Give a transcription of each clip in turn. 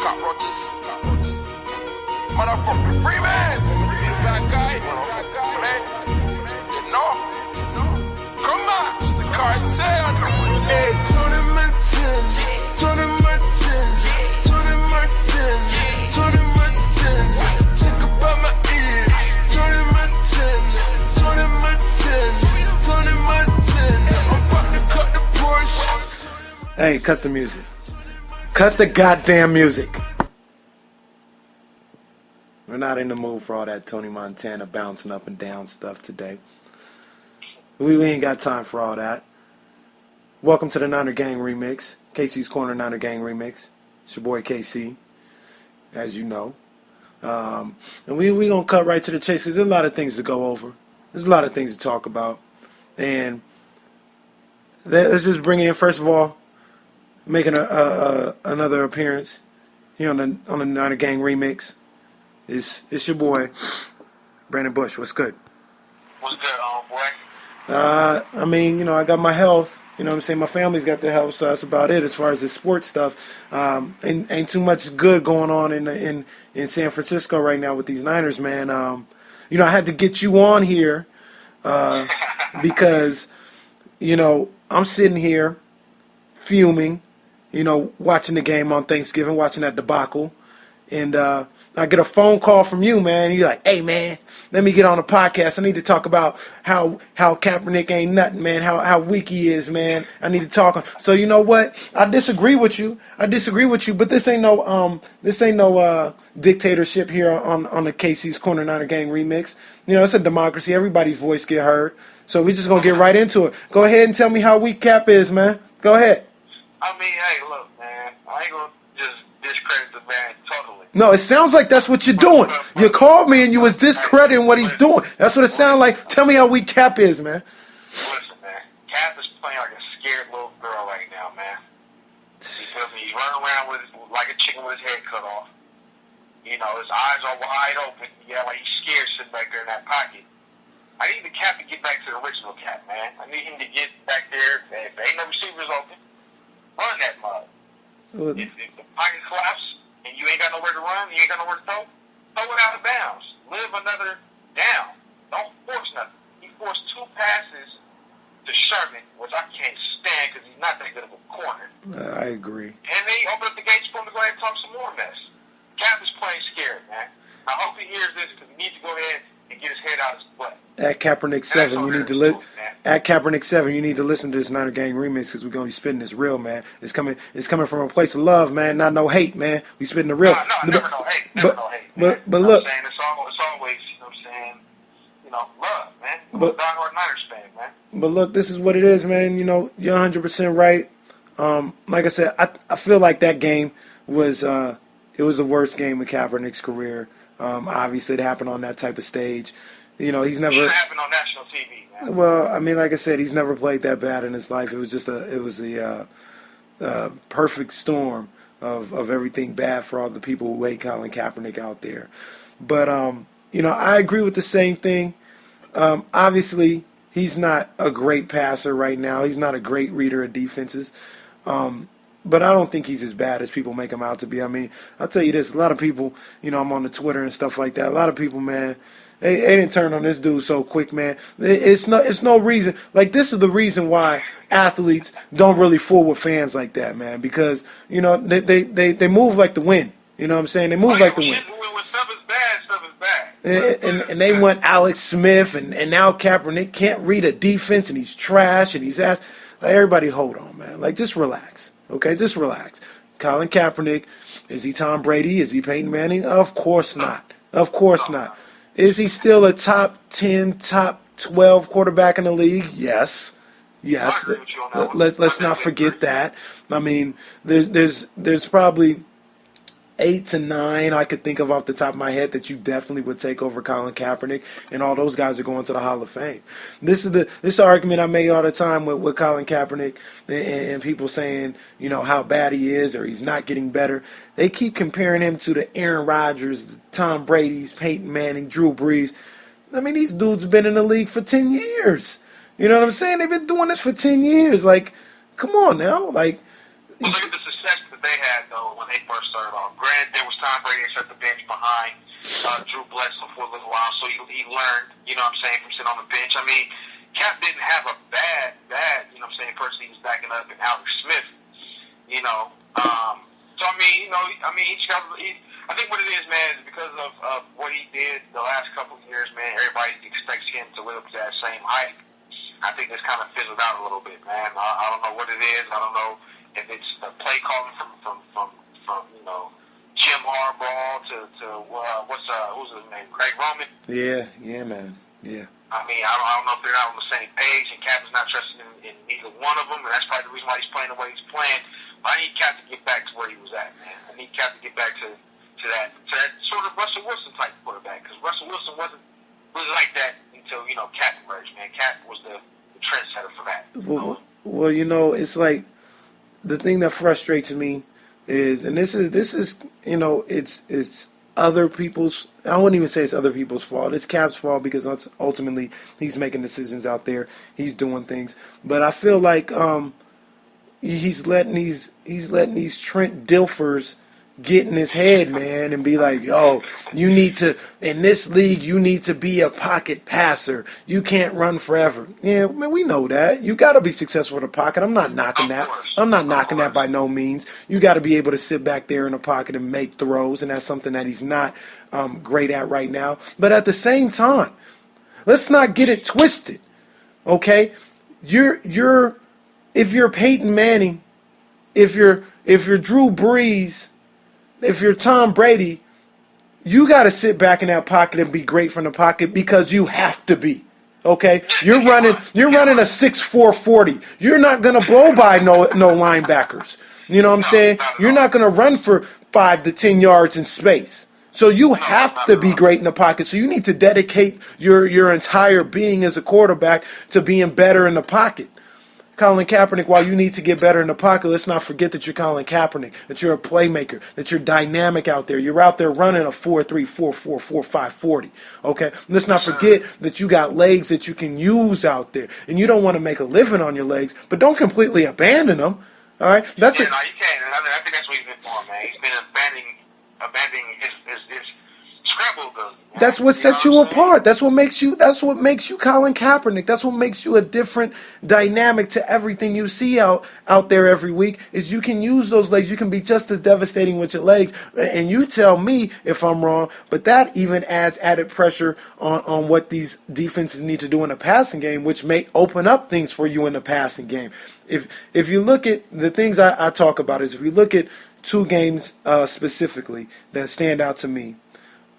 cockroaches. Motherfucker, free man. Bad guy. Play. You know. Come on. It's the cartel. Hey, Tony Martin. Tony Martin. Tony Martin. Tony Martin. Think about my ears. Tony Martin. Tony Martin. Tony Martin. I'm about to cut the Porsche. Hey, cut the music. Cut the goddamn music. We're not in the mood for all that Tony Montana bouncing up and down stuff today. We ain't got time for all that. Welcome to the NinerGang remix. KC's Corner NinerGang remix. It's your boy KC, as you know. And we gonna cut right to the chase because there's a lot of things to go over. There's a lot of things to talk about. And let's just bring it in. First of all, making another appearance here on the NinerGang remix. It's your boy, Brandon Bush. What's good? What's good, boy? I mean, you know, I got my health. You know what I'm saying? My family's got their health, so that's about it as far as the sports stuff. Ain't too much good going on in San Francisco right now with these Niners, man. You know, I had to get you on here because, you know, I'm sitting here fuming, you know, watching the game on Thanksgiving, watching that debacle. And I get a phone call from you, man. You're like, hey, man, let me get on the podcast. I need to talk about how Kaepernick ain't nothing, man, how weak he is, man. I need to talk. So you know what? I disagree with you, but this ain't no dictatorship here on the KC's Corner NinerGang remix. You know, it's a democracy. Everybody's voice get heard. So we just going to get right into it. Go ahead and tell me how weak Cap is, man. Go ahead. I mean, hey, look, man. I ain't going to just discredit the man totally. No, it sounds like that's what you're doing. You called me and you was discrediting what he's doing. That's what it sounds like. Tell me how weak Cap is, man. Listen, man. Cap is playing like a scared little girl right now, man. You feel me? He's running around like a chicken with his head cut off. You know, his eyes are wide open. Yeah, like he's scared sitting back there in that pocket. I need the Cap to get back to the original Cap, man. I need him to get back there. If there ain't no receivers open, run that mud. If the pocket collapses, and you ain't got nowhere to run, you ain't got nowhere to throw it out of bounds. Live another down. Don't force nothing. He forced 2 passes to Sherman, which I can't stand because he's not that good of a corner. I agree. And then he opened up the gates for him to go ahead and talk some more mess. Cap is playing scared, man. I hope he hears this because he needs to go ahead and get his head out of his butt. At Kaepernick 7, you need to At Kaepernick 7, you need to listen to this NinerGang remix because we're gonna be spitting this real, man. It's coming from a place of love, man, not no hate, man. We spitting the real. No, never no hate. Never no hate. Man. But look, I'm saying it's always, you know what I'm saying, you know, love, man. I'm a diehard Niners fan, man. But look, this is what it is, man. You know, you're 100% right. Like I said, I feel like that game was it was the worst game of Kaepernick's career. Obviously, it happened on that type of stage. You know, he's never. It happened on national TV, man. Well, I mean, like I said, he's never played that bad in his life. It was just the perfect storm of everything bad for all the people who hate Colin Kaepernick out there. But you know, I agree with the same thing. Obviously, he's not a great passer right now. He's not a great reader of defenses. But I don't think he's as bad as people make him out to be. I mean, I'll tell you this: a lot of people, you know, I'm on the Twitter and stuff like that. A lot of people, man. They didn't turn on this dude so quick, man. It's no reason. Like, this is the reason why athletes don't really fool with fans like that, man. Because, you know, they move like the wind. You know what I'm saying? They move like the wind. When stuff is bad, stuff is bad. And they want Alex Smith, and now Kaepernick can't read a defense, and he's trash, and he's ass. Like, everybody hold on, man. Like, just relax. Okay? Just relax. Colin Kaepernick, is he Tom Brady? Is he Peyton Manning? Of course not. Of course not. Is he still a top 10, top 12 quarterback in the league? Yes. Let's not forget that. I mean, there's probably 8 to 9 I could think of off the top of my head that you definitely would take over Colin Kaepernick, and all those guys are going to the Hall of Fame. This is the argument I make all the time with Colin Kaepernick and people saying, you know, how bad he is or he's not getting better. They keep comparing him to the Aaron Rodgers, the Tom Brady's, Peyton Manning, Drew Brees. I mean, these dudes have been in the league for 10 years. You know what I'm saying? They've been doing this for 10 years. Like, come on now. Like, well, look at the success that they had, though, when they first started off. Granted, there was Tom Brady set the bench behind Drew Bledsoe for a little while, so he learned, you know what I'm saying, from sitting on the bench. I mean, Cap didn't have a bad, you know what I'm saying, person he was backing up in Alex Smith, you know. So, I mean, you know, I think what it is, man, is because of what he did the last couple of years, man, everybody expects him to live up to that same height. I think it's kind of fizzled out a little bit, man. I don't know what it is. I don't know if it's the play calling from you know, Jim Harbaugh to who's his name, Greg Roman. Yeah, man. Yeah. I mean, I don't know if they're not on the same page, and Cap is not trusting in either one of them, and that's probably the reason why he's playing the way he's playing. But I need Cap to get back to where he was at, man. I need Cap to get back to that sort of Russell Wilson type quarterback, because Russell Wilson wasn't really like that until, you know, Cap emerged, man. Cap was the trendsetter for that. Well, you know, it's like the thing that frustrates me is, and this is you know, it's other people's. I wouldn't even say it's other people's fault. It's Cap's fault because ultimately he's making decisions out there. He's doing things, but I feel like he's letting these Trent Dilfers get in his head, man, and be like, yo, you need to, in this league, you need to be a pocket passer. You can't run forever. Yeah, man, we know that. You got to be successful in the pocket. I'm not knocking that. I'm not knocking that by no means. You got to be able to sit back there in the pocket and make throws, and that's something that he's not great at right now. But at the same time, let's not get it twisted, okay? If you're Peyton Manning, if you're Drew Brees, if you're Tom Brady, you got to sit back in that pocket and be great from the pocket because you have to be. Okay? You're running a 6'4" 40. You're not going to blow by no linebackers. You know what I'm saying? You're not going to run for 5 to 10 yards in space. So you have to be great in the pocket. So you need to dedicate your entire being as a quarterback to being better in the pocket. Colin Kaepernick, while you need to get better in the pocket, let's not forget that you're Colin Kaepernick, that you're a playmaker, that you're dynamic out there. You're out there running a 4.3, 4.4, 4.5, 40. Okay? Let's not forget that you got legs that you can use out there. And you don't want to make a living on your legs, but don't completely abandon them. All right? That's it. No, you can't. I think that's what he's been doing, man. He's been abandoning his scramble ability. That's what sets you apart. That's what makes you Colin Kaepernick. That's what makes you a different dynamic to everything you see out there every week, is you can use those legs. You can be just as devastating with your legs. And you tell me if I'm wrong, but that even adds added pressure on what these defenses need to do in the passing game, which may open up things for you in the passing game. If you look at the things I talk about, is if you look at two games specifically that stand out to me,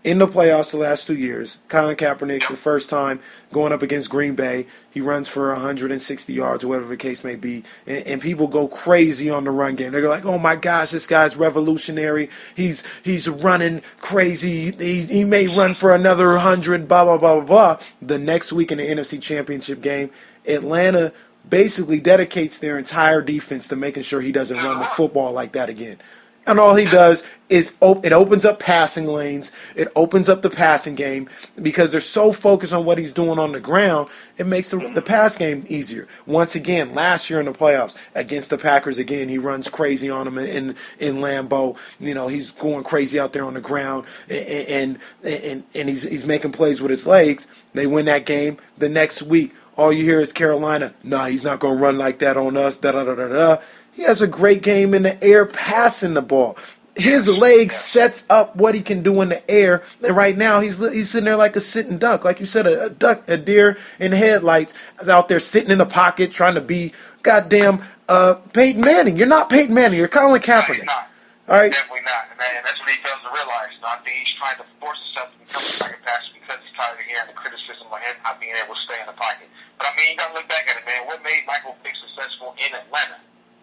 in the playoffs the last 2 years, Colin Kaepernick, the first time going up against Green Bay, he runs for 160 yards or whatever the case may be, and people go crazy on the run game. They're like, oh my gosh, this guy's revolutionary. He's running crazy. He may run for another 100, blah, blah, blah, blah, blah. The next week in the NFC Championship game, Atlanta basically dedicates their entire defense to making sure he doesn't run the football like that again. And all he does is it opens up passing lanes. It opens up the passing game because they're so focused on what he's doing on the ground. It makes the pass game easier. Once again, last year in the playoffs against the Packers, again, he runs crazy on them in Lambeau. You know, he's going crazy out there on the ground, and he's making plays with his legs. They win that game. The next week, all you hear is Carolina, nah, he's not going to run like that on us, da-da-da-da-da. He has a great game in the air passing the ball. His leg sets up what he can do in the air. And right now, he's sitting there like a sitting duck. Like you said, a deer in headlights is out there sitting in the pocket trying to be goddamn Peyton Manning. You're not Peyton Manning. You're Colin Kaepernick. No, all right? Definitely not. And that's what he fails to realize. I think he's trying to force himself to become a pocket passer because he's tired of hearing the criticism of him not being able to stay in the pocket. But, I mean, you got to look back at it, man. What made Michael Vick successful in Atlanta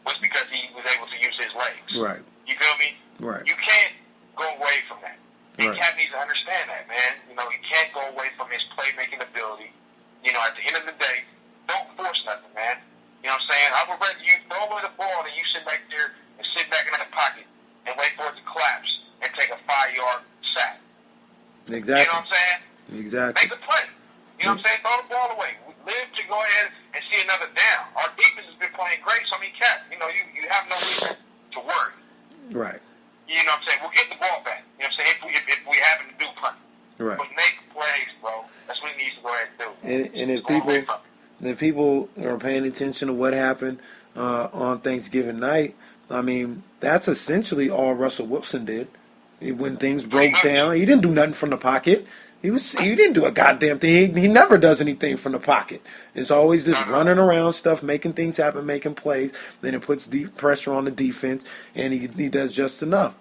was because he was able to use his legs. Right. You feel me? Right. You can't go away from that. And Right. Cap needs to understand that, man. You know, he can't go away from his playmaking ability. You know, at the end of the day, don't force nothing, man. You know what I'm saying? I would rather you throw away the ball than you sit back there and sit back in the pocket and wait for it to collapse and take a 5-yard sack. Exactly. You know what I'm saying? Exactly. Make a play. You know what I'm saying? Throw the ball away. Live to go ahead and see another down. Our defense has been playing great, so I mean, Cap, you know, you have no reason to worry. Right. You know what I'm saying? We'll get the ball back. You know what I'm saying? If we happen to do punt. Right. But make plays, bro. That's what he needs to go ahead and do. And if If people are paying attention to what happened on Thanksgiving night, I mean, that's essentially all Russell Wilson did. When things broke down, he didn't do nothing from the pocket. He didn't do a goddamn thing. He never does anything from the pocket. It's always this running around stuff, making things happen, making plays. Then it puts deep pressure on the defense, and he does just enough.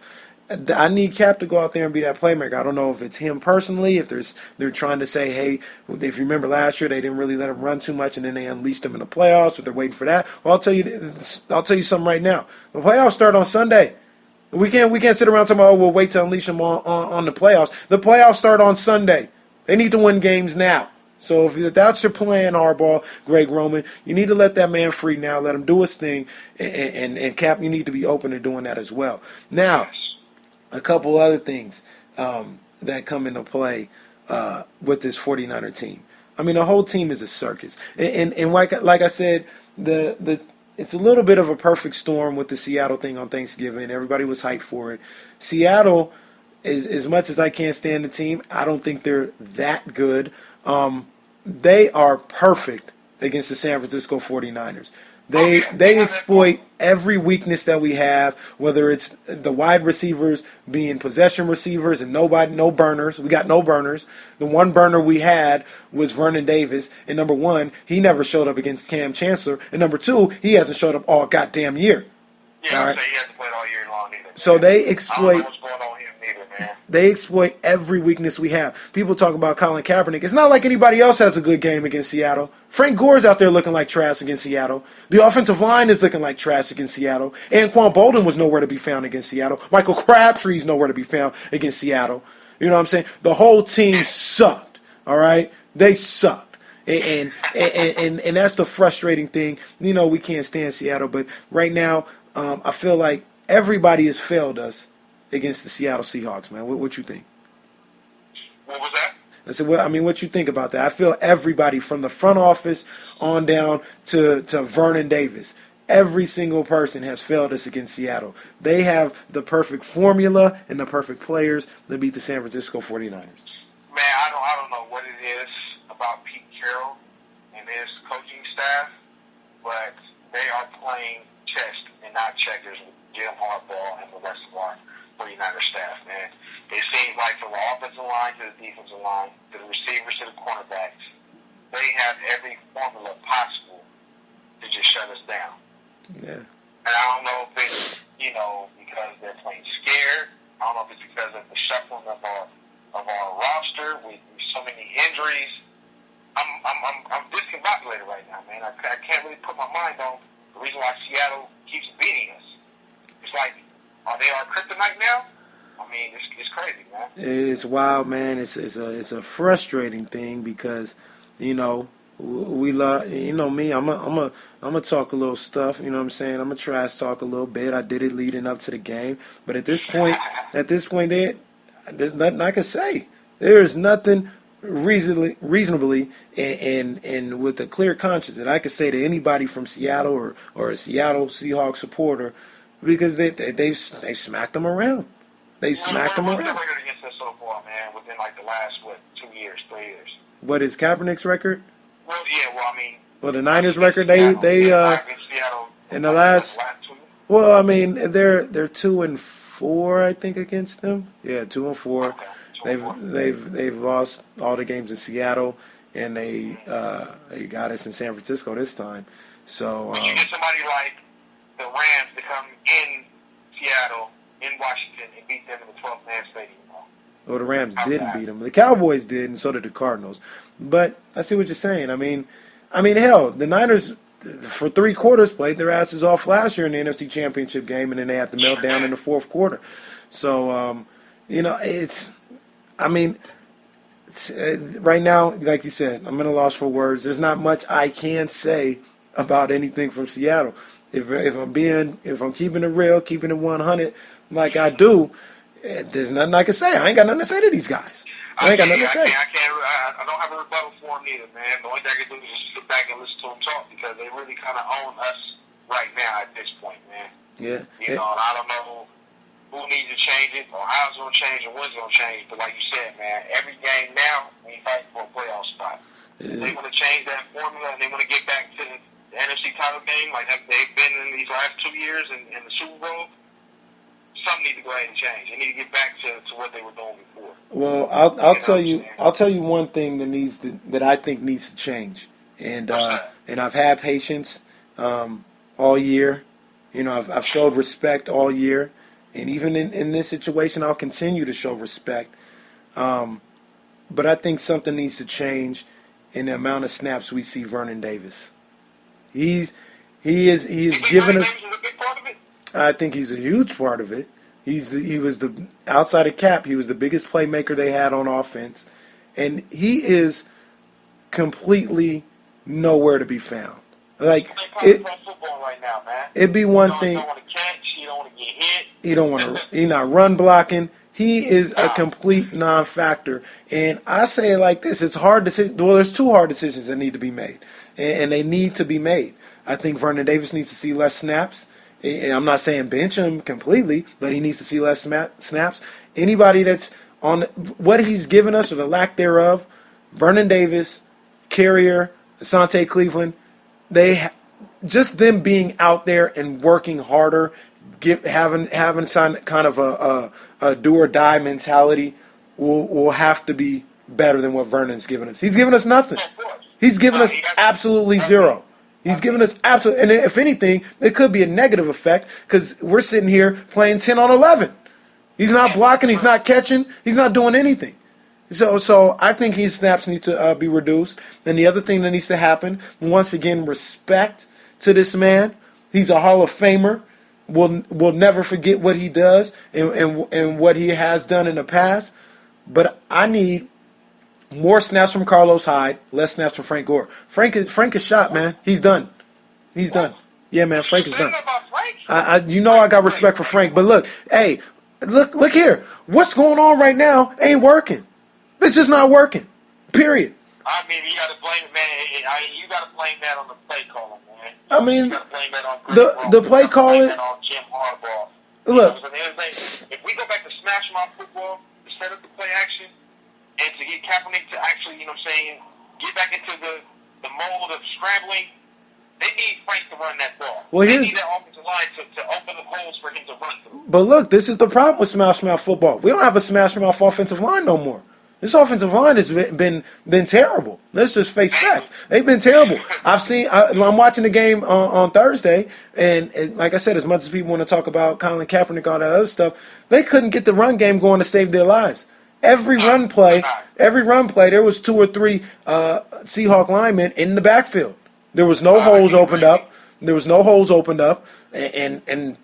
I need Cap to go out there and be that playmaker. I don't know if it's him personally, if they're trying to say, hey, if you remember last year, they didn't really let him run too much, and then they unleashed him in the playoffs, or they're waiting for that. Well, I'll tell you something right now. The playoffs start on Sunday. We can't sit around talking about, we'll wait to unleash him on the playoffs. The playoffs start on Sunday. They need to win games now. So if that's your plan, Harbaugh, Greg Roman, you need to let that man free now. Let him do his thing. And Cap, you need to be open to doing that as well. Now, a couple other things that come into play with this 49er team. I mean, the whole team is a circus. And like I said, it's a little bit of a perfect storm with the Seattle thing on Thanksgiving. Everybody was hyped for it. Seattle, as much as I can't stand the team, I don't think they're that good. They are perfect against the San Francisco 49ers. They exploit every weakness that we have, whether it's the wide receivers being possession receivers and no burners. We got no burners. The one burner we had was Vernon Davis. And number one, he never showed up against Cam Chancellor. And number two, he hasn't showed up all goddamn year. Yeah, all right? He hasn't played all year long either. So they exploit. I don't know what's going on here neither, man. They exploit every weakness we have. People talk about Colin Kaepernick. It's not like anybody else has a good game against Seattle. Frank Gore's out there looking like trash against Seattle. The offensive line is looking like trash against Seattle. Anquan Bolden was nowhere to be found against Seattle. Michael Crabtree's nowhere to be found against Seattle. You know what I'm saying? The whole team sucked. All right? They sucked. And that's the frustrating thing. You know, we can't stand Seattle, but right now, I feel like everybody has failed us against the Seattle Seahawks, man. What you think? What was that? I said, well, I mean, what you think about that? I feel everybody from the front office on down to Vernon Davis, every single person has failed us against Seattle. They have the perfect formula and the perfect players to beat the San Francisco 49ers. Man, I don't know what it is about Pete Carroll and his coaching staff, but they are playing chess and not checkers with Jim Harbaugh and the rest of our 49er staff, man. It seems like from the offensive line to the defensive line, to the receivers to the cornerbacks, they have every formula possible to just shut us down. Yeah. And I don't know if it's, because they're playing scared. I don't know if it's because of the shuffling of our roster with so many injuries. I'm discombobulated right now, man. I can't really put my mind on the reason why Seattle keeps beating us. It's like, are they our kryptonite now? I mean, it's crazy, man. It's wild, man. It's a frustrating thing because, we love, me. I'm a talk a little stuff. You know what I'm saying? I'm a trash talk a little bit. I did it leading up to the game, but at this point, there's nothing I can say. There's nothing reasonably and with a clear conscience that I could say to anybody from Seattle or a Seattle Seahawks supporter, because they've smacked them around. They smacked them around. What's the record against us so far, man? Within like the last 2 years, 3 years. What is Kaepernick's record? Well, yeah. Well, I mean. Well, the Niners' record, they in the last. Well, I mean, they're 2-4, I think, against them. Yeah, 2-4. Okay, they've lost all the games in Seattle, and they got us in San Francisco this time. So. When you get somebody like the Rams to come in Seattle, in Washington, and beat them in the 12th-man stadium. Well, the Rams didn't beat them. The Cowboys did, and so did the Cardinals. But I see what you're saying. I mean, hell, the Niners, for 3 quarters, played their asses off last year in the NFC Championship game, and then they had to melt down in the 4th quarter. So, right now, like you said, I'm at a loss for words. There's not much I can say about anything from Seattle. If I'm keeping it real, keeping it 100, like I do, there's nothing I can say. I ain't got nothing to say to these guys. I ain't got nothing to say. I don't have a rebuttal for them either, man. The only thing I can do is just sit back and listen to them talk because they really kind of own us right now at this point, man. Yeah. And I don't know who needs to change it, or how it's going to change, or when it's going to change. But like you said, man, every game now, we fight for a playoff spot. If they want to change that formula and they want to get back to the NFC title game like they've been in these last 2 years in the Super Bowl, something needs to go ahead and change. They need to get back to what they were doing before. Well, I'll tell you one thing that I think needs to change, and I've had patience all year. You know, I've showed respect all year, and even in this situation, I'll continue to show respect. But I think something needs to change in the amount of snaps we see Vernon Davis. He is giving us. I think he's a huge part of it. He was the outside of Cap. He was the biggest playmaker they had on offense, and he is completely nowhere to be found. Like football right now, man. It'd be one thing. You don't want to catch. You don't want to get hit. He don't want to. He's not run blocking. He is a complete non-factor. And I say it like this: it's hard decisions. Well, there's two hard decisions that need to be made, and they need to be made. I think Vernon Davis needs to see less snaps. I'm not saying bench him completely, but he needs to see less snaps. Anybody that's on what he's given us or the lack thereof, Vernon Davis, Carrier, Asante Cleveland, just them being out there and working harder, having some kind of a do or die mentality will have to be better than what Vernon's given us. He's given us nothing. He's given us absolutely zero. He's given us absolute, and if anything, it could be a negative effect because we're sitting here playing 10 on 11. He's not blocking, he's not catching, he's not doing anything. So I think his snaps need to be reduced. And the other thing that needs to happen, once again, respect to this man. He's a Hall of Famer. We'll never forget what he does and what he has done in the past. But I need more snaps from Carlos Hyde, less snaps from Frank Gore. Frank is shot, man. He's done. He's done. Yeah, man, Frank is done. I got respect for Frank. But look, hey, look here. What's going on right now ain't working. It's just not working. Period. I mean, you got to blame it, man. You got to blame that on the play calling, man. I mean, you got to blame that on the play calling. On Jim Harbaugh. Look, if we go back to smash mouth football, to set up the play action, and to get Kaepernick to actually, you know what I'm saying, get back into the mold of scrambling, they need Frank to run that ball. Well, they need that offensive line to open the holes for him to run through. But look, this is the problem with smash mouth football. We don't have a smash mouth offensive line no more. This offensive line has been terrible. Let's just face facts. They've been terrible. I'm watching the game on Thursday, and like I said, as much as people want to talk about Colin Kaepernick, all that other stuff, they couldn't get the run game going to save their lives. Every run play, there was 2 or 3 Seahawk linemen in the backfield. There was no holes opened up. And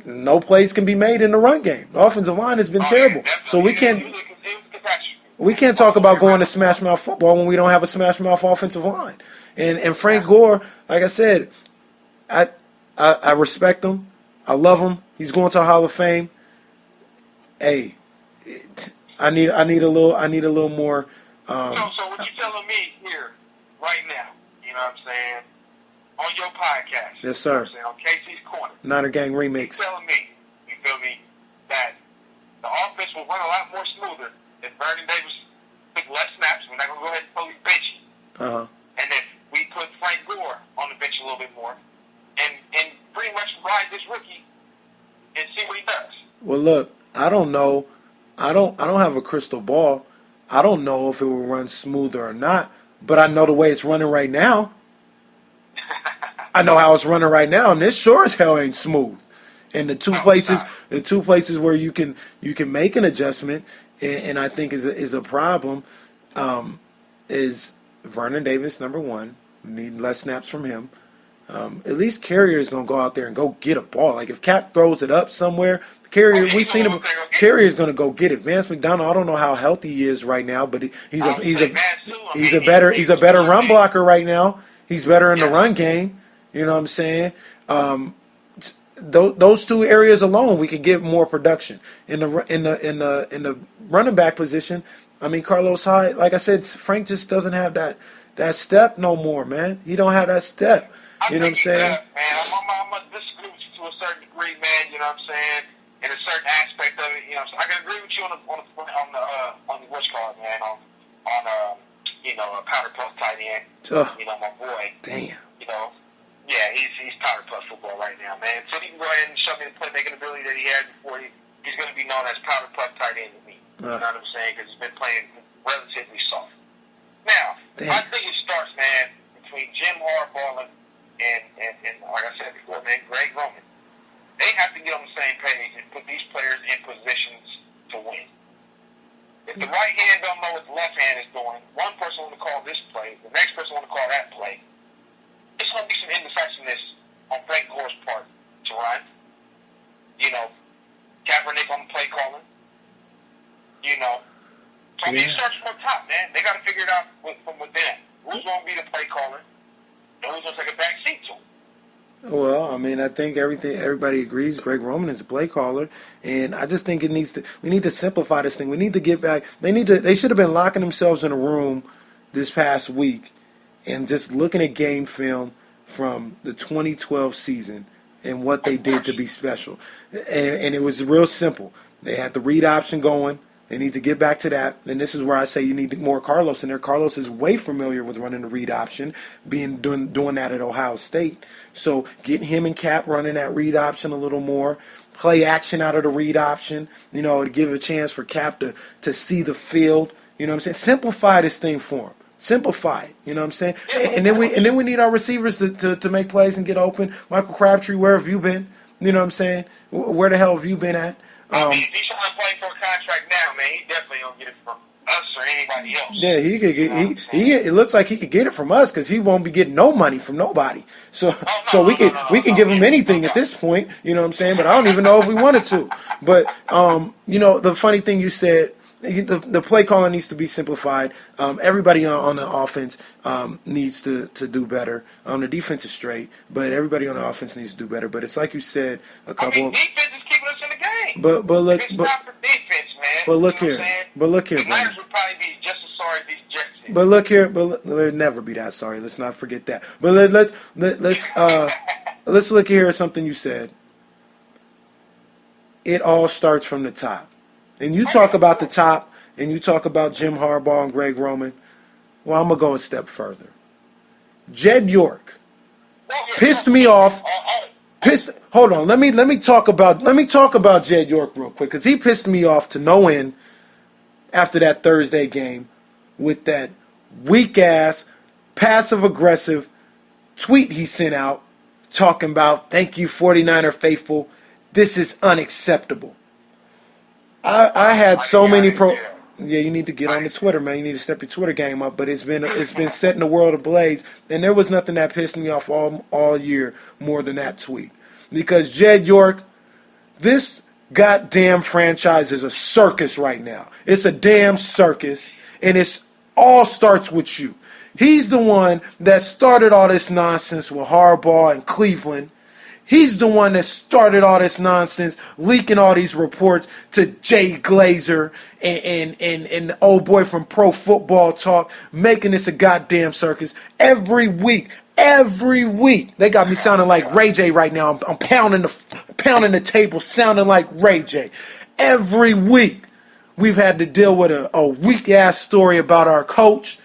no plays can be made in the run game. The offensive line has been terrible. So we can't talk about going to smash mouth football when we don't have a smash mouth offensive line. And Frank Gore, like I said, I respect him. I love him. He's going to the Hall of Fame. Hey, I need a little more. So what you telling me here right now? You know what I'm saying? On your podcast. Yes, sir. You know what I'm saying? On Casey's Corner. NinerGang remix. You telling me? You feel me? That the offense will run a lot more smoother if Vernon Davis took less snaps. We're not gonna go ahead and totally bench him. And if we put Frank Gore on the bench a little bit more, and pretty much ride this rookie and see what he does. Well, look, I don't know. I don't have a crystal ball. I don't know if it will run smoother or not, but I know the way it's running right now. I know how it's running right now, and this sure as hell ain't smooth. And the two places where you can make an adjustment, and I think is a problem, is Vernon Davis, number one. We need less snaps from him. At least Carrier is gonna go out there and go get a ball. Like if Cap throws it up somewhere, Carrier, we've seen him. Carrier's gonna go get it. Vance McDonald, I don't know how healthy he is right now, but he's a better run blocker right now. He's better in the run game. You know what I'm saying? Those 2 areas alone, we could get more production in the running back position. I mean, Carlos Hyde, like I said, Frank just doesn't have that step no more, man. He don't have that step. You know what I'm saying? Man, I'm gonna disagree with you to a certain degree, man. You know what I'm saying? in a certain aspect of it. You know, so I can agree with you on the what's called, man, on powder puff tight end. You know, my boy. Damn. You know, yeah, he's powder puff football right now, man. So he can go ahead and show me the playmaking ability that he had before he's going to be known as powder puff tight end to me. You know what I'm saying? Because he's been playing relatively soft. Now, I think it starts, man, between Jim Harbaugh and like I said before, man, Greg Roman. They have to get on the same page and put these players in positions to win. If the right hand don't know what the left hand is doing, one person want to call this play, the next person want to call that play. There's going to be some indecisiveness on Frank Gore's part to run. You know, Kaepernick on the play calling. You know. So it starts from the top, man. They got to figure it out from within. Who's going to be the play caller and who's going to take a back seat to him? Well, I mean, I think everybody agrees Greg Roman is a play caller, and I just think we need to simplify this thing. We need to get back. They should have been locking themselves in a room this past week and just looking at game film from the 2012 season and what they did to be special. And it was real simple. They had the read option going. They need to get back to that. And this is where I say you need more Carlos in there. Carlos is way familiar with running the read option, doing that at Ohio State. So get him and Cap running that read option a little more. Play action out of the read option, you know, to give a chance for Cap to see the field. You know what I'm saying? Simplify this thing for him. Simplify it. You know what I'm saying? And then we need our receivers to make plays and get open. Michael Crabtree, where have you been? You know what I'm saying? Where the hell have you been at? I mean, if he's trying to play for a contract now, man, he definitely don't get it from us or anybody else. Yeah, he could get. It looks like he could get it from us because he won't be getting no money from nobody. So we can give him anything at this point. You know what I'm saying? But I don't even know if we wanted to. But you know, the funny thing you said. The play calling needs to be simplified. Everybody on the offense needs to do better. The defense is straight, but everybody on the offense needs to do better. But it's like you said, defense is keeping us in the game. But look, it's not for defense, man. But look here, the Niners would probably be just as sorry as these Jets did. But look here, we'll never be that sorry. Let's not forget that. But let's look here at something you said. It all starts from the top. And you talk about the top, and you talk about Jim Harbaugh and Greg Roman. Well, I'm gonna go a step further. Jed York pissed me off. Hold on. Let me talk about Jed York real quick because he pissed me off to no end after that Thursday game with that weak ass, passive aggressive tweet he sent out talking about "Thank you, 49er faithful. This is unacceptable." I had so many Yeah, you need to get on the Twitter, man. You need to step your Twitter game up. But it's been setting the world ablaze, and there was nothing that pissed me off all year more than that tweet. Because Jed York, this goddamn franchise is a circus right now. It's a damn circus, and it all starts with you. He's the one that started all this nonsense with Harbaugh and Cleveland. He's the one that started all this nonsense, leaking all these reports to Jay Glazer and the old boy from Pro Football Talk, making this a goddamn circus. Every week, they got me sounding like Ray J right now. I'm pounding the table, sounding like Ray J. Every week, we've had to deal with a weak-ass story about our coach.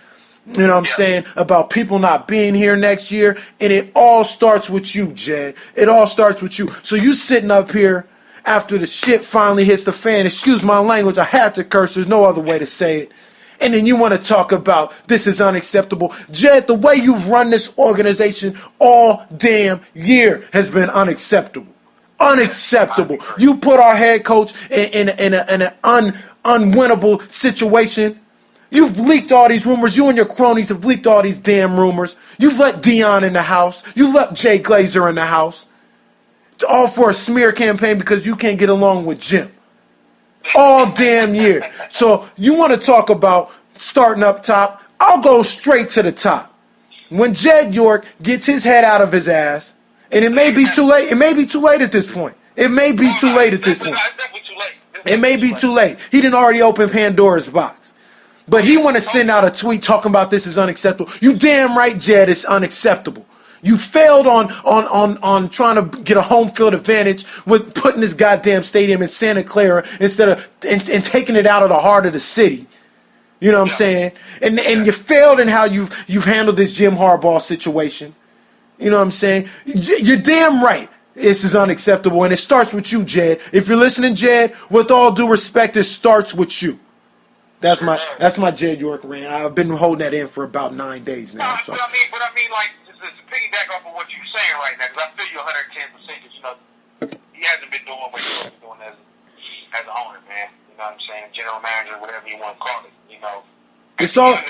You know what I'm saying? About people not being here next year. And it all starts with you, Jed. It all starts with you. So you sitting up here after the shit finally hits the fan. Excuse my language. I had to curse. There's no other way to say it. And then you want to talk about this is unacceptable. Jed, the way you've run this organization all damn year has been unacceptable. Unacceptable. You put our head coach in an unwinnable situation. You've leaked all these rumors. You and your cronies have leaked all these damn rumors. You've let Dion in the house. You've let Jay Glazer in the house. It's all for a smear campaign because you can't get along with Jim. All damn year. So you want to talk about starting up top? I'll go straight to the top. When Jed York gets his head out of his ass, and it may be too late. It may be too late at this point. It may be too late at this point. It may be too late. He didn't already open Pandora's box. But he want to send out a tweet talking about this is unacceptable. You damn right, Jed, it's unacceptable. You failed on trying to get a home field advantage with putting this goddamn stadium in Santa Clara instead of and taking it out of the heart of the city. You know what I'm saying? And you failed in how you've handled this Jim Harbaugh situation. You know what I'm saying? You're damn right. This is unacceptable, and it starts with you, Jed. If you're listening, Jed, with all due respect, it starts with you. That's my Jed York rant. I've been holding that in for about 9 days now. So. But I mean, like, just to piggyback off of what you're saying right now, because I feel you 110%. Because he hasn't been doing what he's doing as an owner, man. You know what I'm saying? General manager, whatever you want to call it.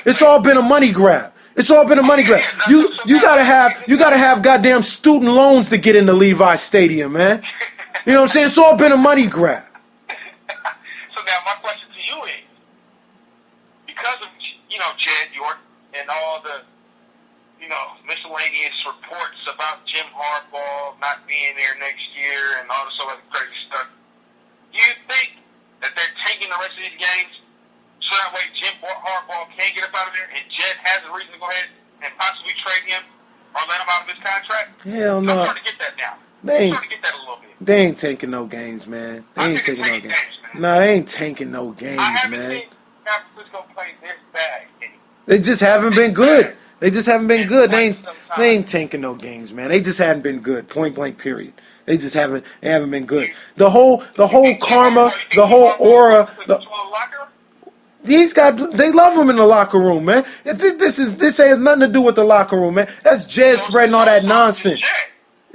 It's all been a money grab. It's all been a money grab. You gotta have goddamn student loans to get into Levi Stadium, man. You know what I'm saying? It's all been a money grab. So now my question to you is, because of Jed York and all the miscellaneous reports about Jim Harbaugh not being there next year and all this other crazy stuff, do you think that they're taking the rest of these games so that way Jim Harbaugh can't get up out of there and Jed has a reason to go ahead and possibly trade him or let him out of his contract? Hell no. I'm starting to get that now. I'm starting to get that a little bit. They ain't taking no games, man. They ain't taking no games. Nah, they ain't taking no games, man. I haven't seen San Francisco play this bad. They just haven't been good. They just haven't been good. They ain't taking no games, man. They just haven't been good. Point blank, period. They haven't been good. The whole karma, the whole aura. They love him in the locker room, man. This has nothing to do with the locker room, man. That's Jed spreading all that nonsense.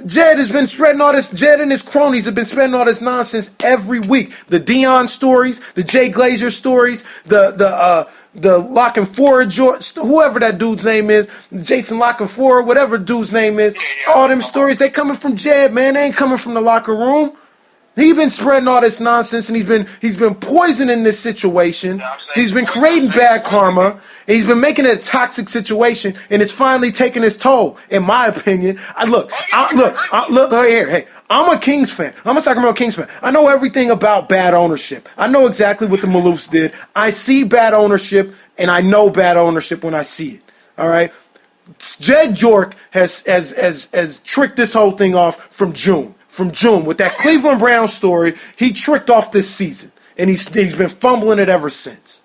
Jed has been spreading all this. Jed and his cronies have been spreading all this nonsense every week. The Dion stories, the Jay Glazer stories, the Lock and Ford, whoever that dude's name is, Jason Lock and Ford, whatever dude's name is. All them stories, they coming from Jed, man. They ain't coming from the locker room. He's been spreading all this nonsense, and he's been poisoning this situation. He's been creating bad karma, and he's been making it a toxic situation, and it's finally taking its toll, in my opinion. Look right here. Hey, I'm a Kings fan. I'm a Sacramento Kings fan. I know everything about bad ownership. I know exactly what the Maloofs did. I see bad ownership, and I know bad ownership when I see it. All right. Jed York has tricked this whole thing off from June. With that Cleveland Browns story, he tricked off this season, and he's been fumbling it ever since.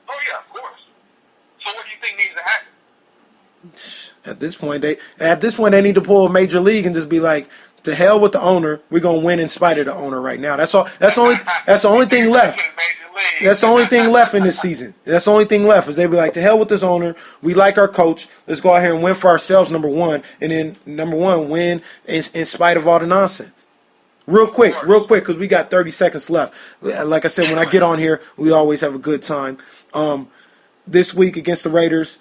Oh yeah, of course. So what do you think needs to happen? At this point, they need to pull a major league and just be like, to hell with the owner. We're gonna win in spite of the owner right now. That's all. That's the only thing left. That's the only thing left in this season. That's the only thing left is they be like, to hell with this owner. We like our coach. Let's go out here and win for ourselves, number one. And then, number one, win in spite of all the nonsense. Real quick, because we got 30 seconds left. Like I said, when I get on here, we always have a good time. This week against the Raiders,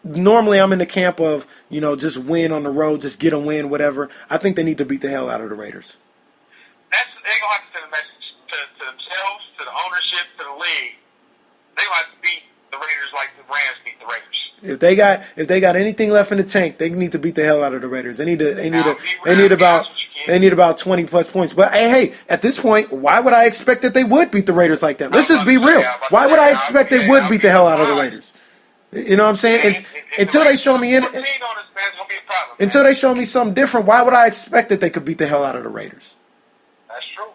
normally I'm in the camp of, just win on the road, just get a win, whatever. I think they need to beat the hell out of the Raiders. They're going to have to send a message to themselves, to the ownership, to the league. They're going to have to beat the Raiders like the Rams beat the Raiders. If they got anything left in the tank, they need to beat the hell out of the Raiders. They need about 20 plus points. But hey, at this point, why would I expect that they would beat the Raiders like that? Let's just be real. Why would I expect they would beat the hell out of the Raiders? You know what I'm saying? Until they show me until they show me something different, why would I expect that they could beat the hell out of the Raiders? That's true.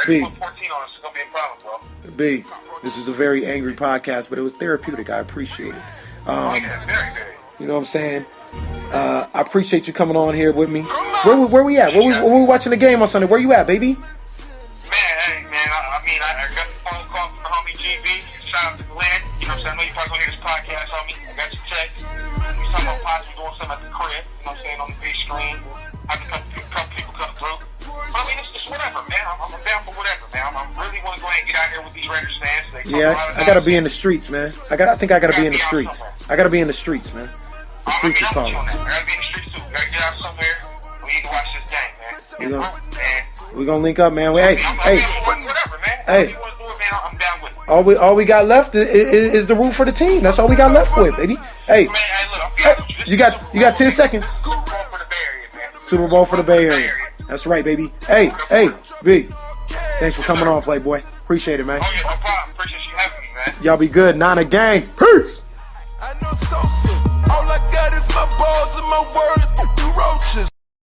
Raiders put 14 on us, it's gonna be a problem, bro. B, this is a very angry podcast, but it was therapeutic. I appreciate it. Very. You know what I'm saying? I appreciate you coming on here with me. Where we at? Where we watching the game on Sunday? Where you at, baby? Man, I got the phone call from the homie GB. Shout out to Glenn. You know what I'm saying? I know you probably gonna hear this podcast, homie. I got your text. We talking about possibly doing something at the crib. You know what I'm saying? On the big screen. Have a couple people come through. I mean, it's whatever, man. I'm down for whatever, man. I really want to go ahead and get out here with these Raiders fans. I gotta be in the streets, man. I think I gotta be in the streets. I gotta be in the streets, man. The streets is calling. I gotta be in the streets too. Gotta get out somewhere. We need to watch this game, man. We're gonna link up, man. Hey. Whatever, man. Hey. I'm down with it. All we got left is the root for the team. That's all we got left with, baby. Hey, you got 10 seconds. Super Bowl for the Bay Area. That's right, baby. Hey, B. Thanks for coming on, Playboy. Appreciate it, man. Oh, yeah, no problem. Appreciate you having me, man. Y'all be good. NinerGang. Peace. I know so soon. All I got is my balls and my worth.